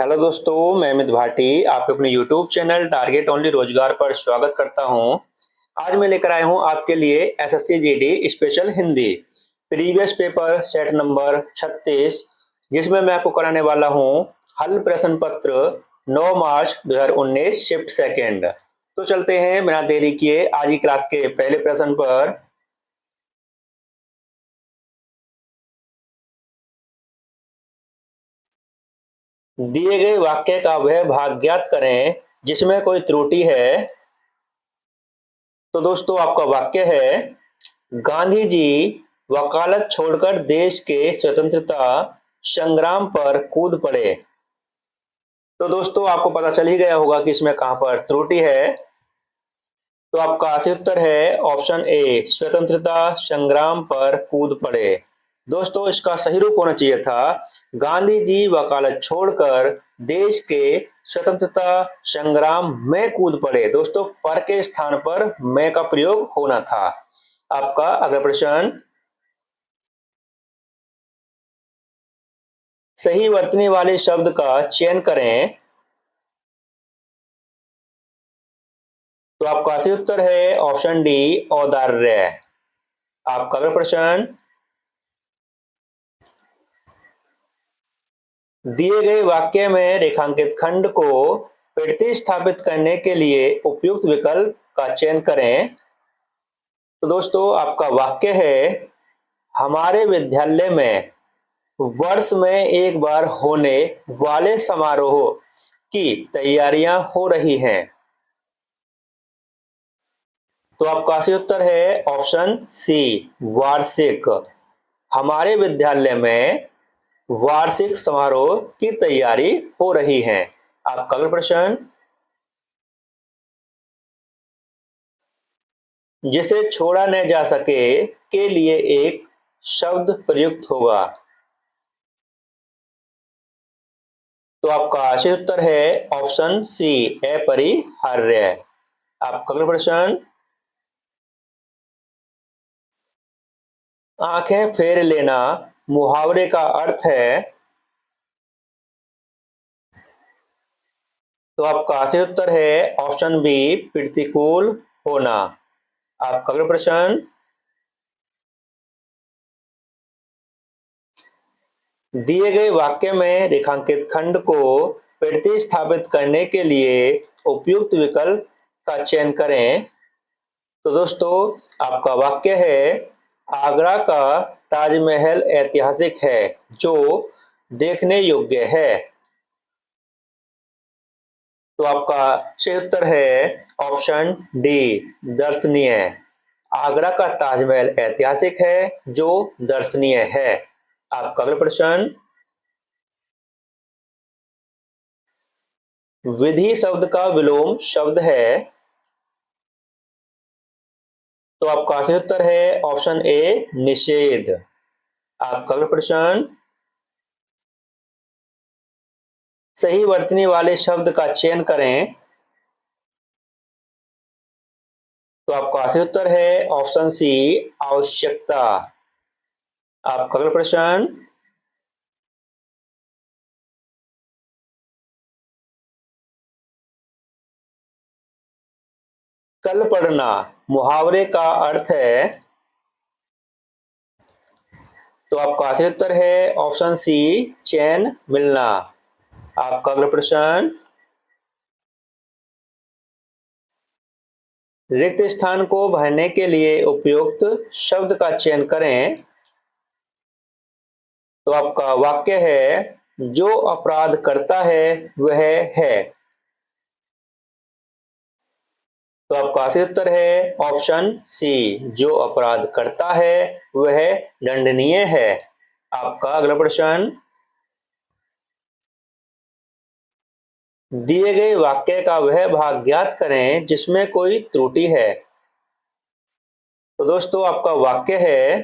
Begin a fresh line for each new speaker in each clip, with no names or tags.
Hello दोस्तों, मैं अमित भाटी आपके अपने यूट्यूब चैनल टारगेट ओनली रोजगार पर स्वागत करता हूं। आज मैं लेकर आया हूं आपके लिए SSC GD special Hindi previous paper set number 36, जिसमें मैं आपको कराने वाला हूं हल प्रश्न पत्र 9 मार्च 2019 शिफ्ट सेकेंड। तो चलते हैं बिना देरी किए आज की क्लास के पहले प्रश्न पर। दिए गए वाक्य का वह भाग ज्ञात करें जिसमें कोई त्रुटि है। तो दोस्तों आपका वाक्य है, गांधी जी वकालत छोड़कर देश के स्वतंत्रता संग्राम पर कूद पड़े। तो दोस्तों आपको पता चल ही गया होगा कि इसमें कहां पर त्रुटि है। तो आपका सही उत्तर है ऑप्शन ए, स्वतंत्रता संग्राम पर कूद पड़े। दोस्तों इसका सही रूप होना चाहिए था, गांधी जी वकालत छोड़कर देश के स्वतंत्रता संग्राम में कूद पड़े। दोस्तों पर के स्थान पर में का प्रयोग होना था। आपका अगला प्रश्न, सही वर्तनी वाले शब्द का चयन करें। तो आपका सही उत्तर है ऑप्शन डी, औदार्य। आपका अगला प्रश्न, दिए गए वाक्य में रेखांकित खंड को प्रतिस्थापित करने के लिए उपयुक्त विकल्प का चयन करें। तो दोस्तों आपका वाक्य है, हमारे विद्यालय में वर्ष में एक बार होने वाले समारोह की तैयारियां हो रही हैं। तो आपका सही उत्तर है ऑप्शन सी, वार्षिक। हमारे विद्यालय में वार्षिक समारोह की तैयारी हो रही है। आपका अगला प्रश्न, जिसे छोड़ा न जा सके के लिए एक शब्द प्रयुक्त होगा। तो आपका सही उत्तर है ऑप्शन सी, अपरिहार्य। आपका अगला प्रश्न, आंखें फेर लेना मुहावरे का अर्थ है। तो आपका सही उत्तर है ऑप्शन बी, प्रतिकूल होना। आपका अगला प्रश्न, दिए गए वाक्य में रेखांकित खंड को प्रतिस्थापित करने के लिए उपयुक्त विकल्प का चयन करें। तो दोस्तों आपका वाक्य है, आगरा का ताजमहल ऐतिहासिक है जो देखने योग्य है। तो आपका सही उत्तर है ऑप्शन डी, दर्शनीय। आगरा का ताजमहल ऐतिहासिक है जो दर्शनीय है। आपका अगला प्रश्न, विधि शब्द का विलोम शब्द है। तो आपका सही उत्तर है ऑप्शन ए, निषेध। आपका अगला प्रश्न, सही वर्तनी वाले शब्द का चयन करें। तो आपका सही उत्तर है ऑप्शन सी, आवश्यकता। आपका अगला प्रश्न, कल पढ़ना मुहावरे का अर्थ है। तो आपका सही उत्तर है ऑप्शन सी, चैन मिलना। आपका अगला प्रश्न, रिक्त स्थान को भरने के लिए उपयुक्त शब्द का चयन करें। तो आपका वाक्य है, जो अपराध करता है वह है। तो आपका सही उत्तर है ऑप्शन सी, जो अपराध करता है वह दंडनीय है। आपका अगला प्रश्न, दिए गए वाक्य का वह भाग ज्ञात करें जिसमें कोई त्रुटि है। तो दोस्तों आपका वाक्य है,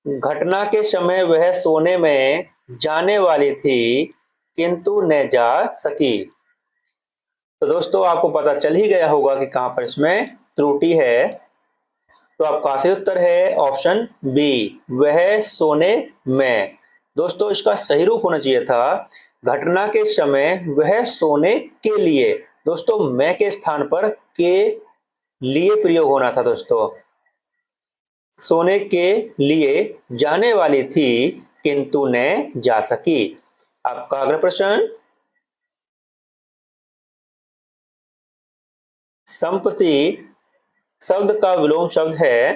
घटना के समय वह सोने में जाने वाली थी किंतु न जा सकी। तो दोस्तों आपको पता चल ही गया होगा कि कहां पर इसमें त्रुटि है। तो आपका सही उत्तर है ऑप्शन बी, वह सोने में। दोस्तों इसका सही रूप होना चाहिए था, घटना के समय वह सोने के लिए, दोस्तों मैं के स्थान पर के लिए प्रयोग होना था दोस्तों। सोने के लिए जाने वाली थी किंतु न जा सकी। आपका अगला प्रश्न, संपत्ति शब्द का विलोम शब्द है,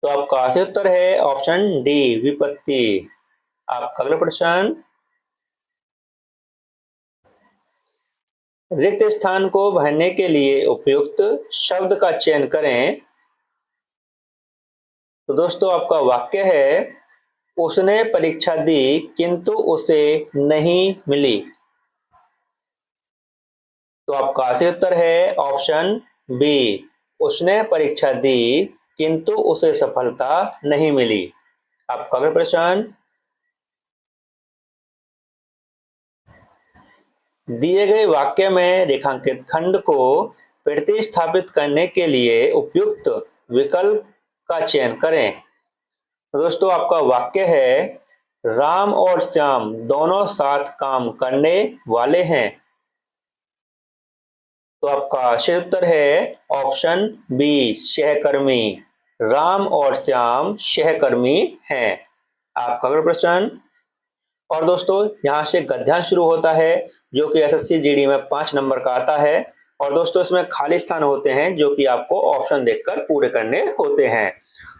तो आपका सही उत्तर है ऑप्शन डी विपत्ति। आपका अगला प्रश्न, रिक्त स्थान को भरने के लिए उपयुक्त शब्द का चयन करें। तो दोस्तों आपका वाक्य है, उसने परीक्षा दी किंतु उसे नहीं मिली। तो आपका सही उत्तर है ऑप्शन बी, उसने परीक्षा दी किंतु उसे सफलता नहीं मिली। आपका अगला प्रश्न, दिए गए वाक्य में रेखांकित खंड को प्रतिस्थापित करने के लिए उपयुक्त विकल्प का चयन करें। तो दोस्तों आपका वाक्य है, राम और श्याम दोनों साथ काम करने वाले हैं। तो आपका सही उत्तर है ऑप्शन बी सहकर्मी। राम और श्याम सहकर्मी हैं। आपका अगला प्रश्न, और दोस्तों यहाँ से गद्यांश शुरू होता है जो कि एसएससी जीडी में 5 नंबर का आता है। और दोस्तों इसमें खाली स्थान होते हैं जो कि आपको ऑप्शन देखकर पूरे करने होते हैं।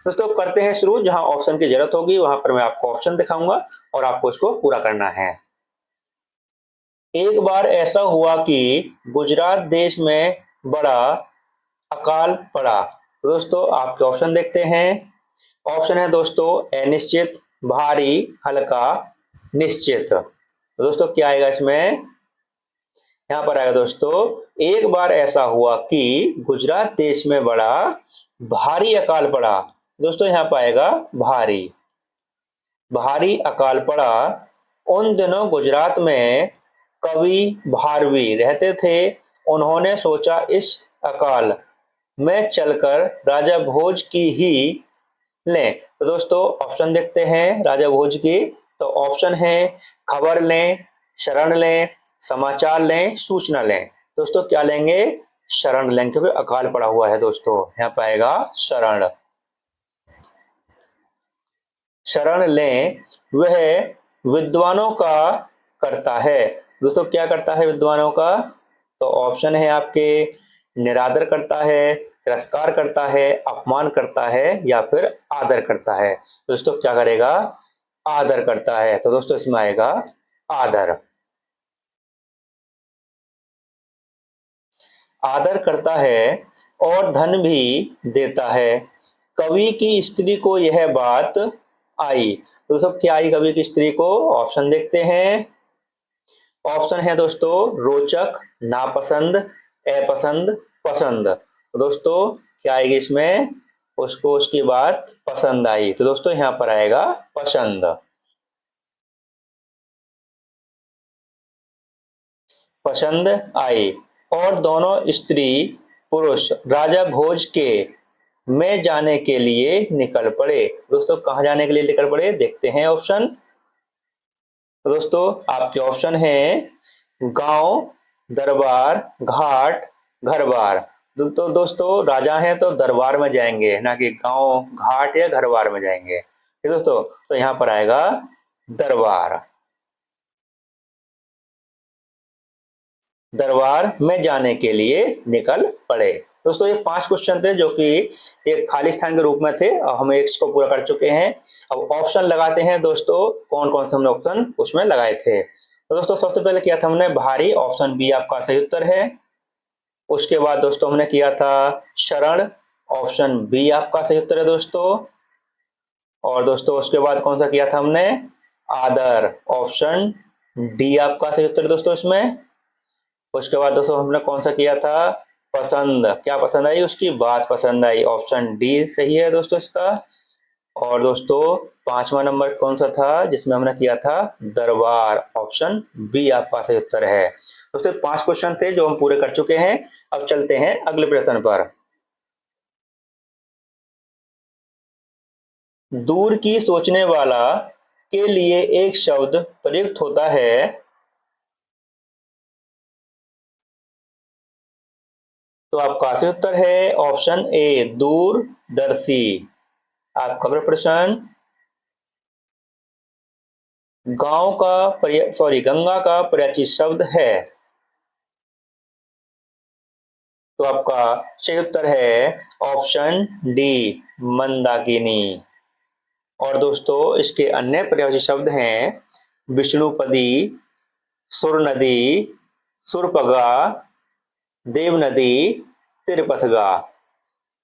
दोस्तों करते हैं शुरू, जहां ऑप्शन की जरूरत होगी वहां पर मैं आपको ऑप्शन दिखाऊंगा और आपको इसको पूरा करना है। एक बार ऐसा हुआ कि गुजरात देश में बड़ा अकाल पड़ा। तो दोस्तों आपके ऑप्शन देखते हैं। ऑप्शन है दोस्तों अनिश्चित, भारी, हल्का, निश्चित। तो दोस्तों क्या आएगा इसमें, यहाँ पर आएगा दोस्तों, एक बार ऐसा हुआ कि गुजरात देश में बड़ा भारी अकाल पड़ा। दोस्तों यहाँ पर आएगा भारी। भारी अकाल पड़ा। उन दिनों गुजरात में कवि भारवी रहते थे। उन्होंने सोचा इस अकाल में चलकर राजा भोज की ही लें। तो दोस्तों ऑप्शन देखते हैं राजा भोज की। तो ऑप्शन है खबर लें, शरण लें, समाचार लें, सूचना लें। दोस्तों क्या लेंगे, शरण लें, क्योंकि अकाल पड़ा हुआ है। दोस्तों यहाँ पाएगा शरण। शरण लें वह विद्वानों का करता है। दोस्तों क्या करता है विद्वानों का, तो ऑप्शन है आपके निरादर करता है, तिरस्कार करता है, अपमान करता है या फिर आदर करता है। दोस्तों क्या करेगा, आदर करता है। तो दोस्तों इसमें आएगा आदर। आदर करता है और धन भी देता है। कवि की स्त्री को यह बात आई। दोस्तों क्या आई कवि की स्त्री को, ऑप्शन देखते हैं। ऑप्शन है दोस्तों रोचक, नापसंद, अपसंद, पसंद। तो दोस्तों क्या आएगी इसमें, उसको उसकी बात पसंद आई। तो दोस्तों यहां पर आएगा पसंद। पसंद आई। और दोनों स्त्री पुरुष राजा भोज के में जाने के लिए निकल पड़े। दोस्तों कहां जाने के लिए निकल पड़े, देखते हैं ऑप्शन। तो दोस्तों आपके ऑप्शन है गांव, दरबार, घाट, घर बार। तो दोस्तों राजा हैं तो दरबार में जाएंगे, ना कि गांव, घाट या घर बार में जाएंगे। ठीक दोस्तों, तो यहां पर आएगा दरबार। दरबार में जाने के लिए निकल पड़े। दोस्तों ये 5 क्वेश्चन थे जो कि एक खाली स्थान के रूप में थे और हम इसको पूरा कर चुके हैं। अब ऑप्शन लगाते हैं दोस्तों, कौन कौन से हमने ऑप्शन उसमें लगाए थे। तो दोस्तों सबसे पहले किया था हमने भारी, ऑप्शन बी आपका सही उत्तर है। उसके बाद दोस्तों हमने किया था शरण, ऑप्शन बी आपका सही उत्तर है दोस्तों। और दोस्तों उसके बाद कौन सा किया था हमने, आदर, ऑप्शन डी आपका सही उत्तर है दोस्तों इसमें। उसके बाद दोस्तों हमने कौन सा किया था, पसंद, क्या पसंद आई, उसकी बात पसंद आई, ऑप्शन डी सही है दोस्तों इसका। और दोस्तों 5वां नंबर कौन सा था जिसमें हमने किया था, दरबार, ऑप्शन बी आपका सही उत्तर है। दोस्तों 5 क्वेश्चन थे जो हम पूरे कर चुके हैं। अब चलते हैं अगले प्रश्न पर। दूर की सोचने वाला के लिए एक शब्द प्रयुक्त होता है, तो आपका सही उत्तर है ऑप्शन ए दूरदर्शी। आपका अगला प्रश्न, गंगा का पर्यायवाची शब्द है, तो आपका सही उत्तर है ऑप्शन डी मंदाकिनी। और दोस्तों इसके अन्य पर्यायवाची शब्द हैं विष्णुपदी, सुर नदी, सुरपगा, देव नदी, तिरपथगा।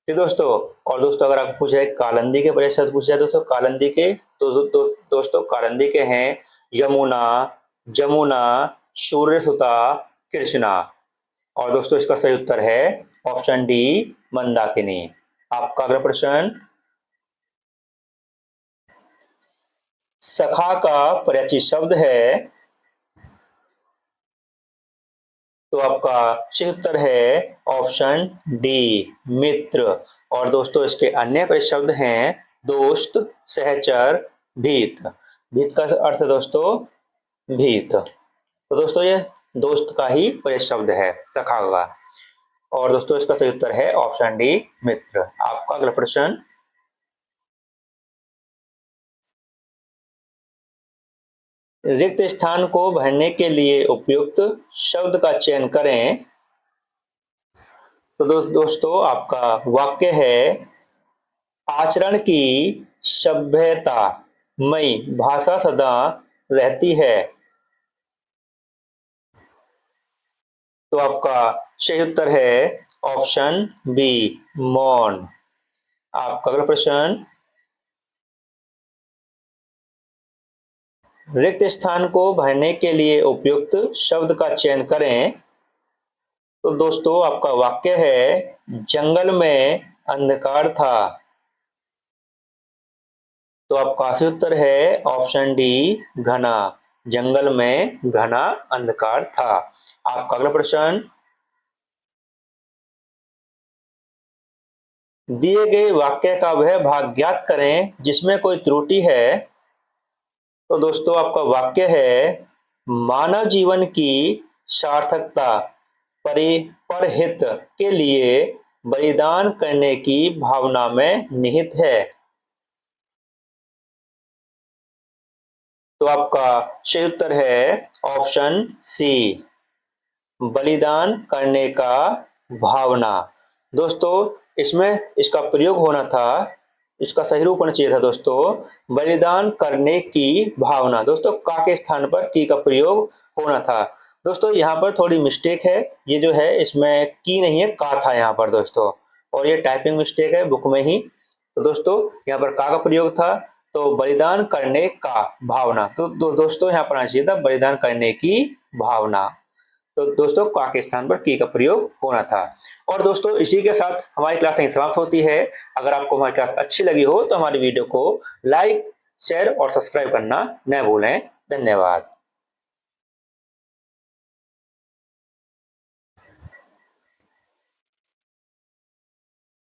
ठीक दोस्तों। और दोस्तों अगर आपको पूछा है कालिंदी के पर्यायवाची शब्द पूछा है दोस्तों कालिंदी के, तो दोस्तों कालिंदी के हैं यमुना, जमुना, सूर्यसुता, कृष्णा। और दोस्तों इसका सही उत्तर है ऑप्शन डी मंदाकिनी। आपका अगला प्रश्न, सखा का पर्यायवाची शब्द है, तो आपका सही उत्तर है ऑप्शन डी मित्र। और दोस्तों इसके अन्य पर्यायवाची शब्द हैं दोस्त, सहचर, भीत। भीत का अर्थ है दोस्तों भीत। तो दोस्तों ये दोस्त का ही पर्यायवाची शब्द है सखा का। और दोस्तों इसका सही उत्तर है ऑप्शन डी मित्र। आपका अगला प्रश्न, रिक्त स्थान को भरने के लिए उपयुक्त शब्द का चयन करें। तो दोस्तों आपका वाक्य है आचरण की सभ्यता मई भाषा सदा रहती है, तो आपका सही उत्तर है ऑप्शन बी मौन। आपका अगला प्रश्न, रिक्त स्थान को भरने के लिए उपयुक्त शब्द का चयन करें। तो दोस्तों आपका वाक्य है जंगल में अंधकार था, तो आपका सही उत्तर है ऑप्शन डी घना। जंगल में घना अंधकार था। आपका अगला प्रश्न, दिए गए वाक्य का वह भाग ज्ञात करें जिसमें कोई त्रुटि है। तो दोस्तों आपका वाक्य है मानव जीवन की सार्थकता परहित के लिए बलिदान करने की भावना में निहित है, तो आपका सही उत्तर है ऑप्शन सी बलिदान करने का भावना। दोस्तों इसमें इसका प्रयोग होना था, इसका सही रूप होना चाहिए था दोस्तों बलिदान करने की भावना। दोस्तों का के स्थान पर की का प्रयोग होना था। दोस्तों यहाँ पर थोड़ी मिस्टेक है, ये जो है इसमें की नहीं है का था यहाँ पर दोस्तों, और ये टाइपिंग मिस्टेक है बुक में ही। तो दोस्तों यहाँ पर का प्रयोग था, तो बलिदान करने का भावना, तो दोस्तों यहाँ पर आना चाहिए था बलिदान करने की भावना। तो दोस्तों का के स्थान पर की का प्रयोग होना था। और दोस्तों इसी के साथ हमारी क्लास यहीं समाप्त होती है। अगर आपको हमारी क्लास अच्छी लगी हो तो हमारी वीडियो को लाइक, शेयर और सब्सक्राइब करना न भूलें। धन्यवाद।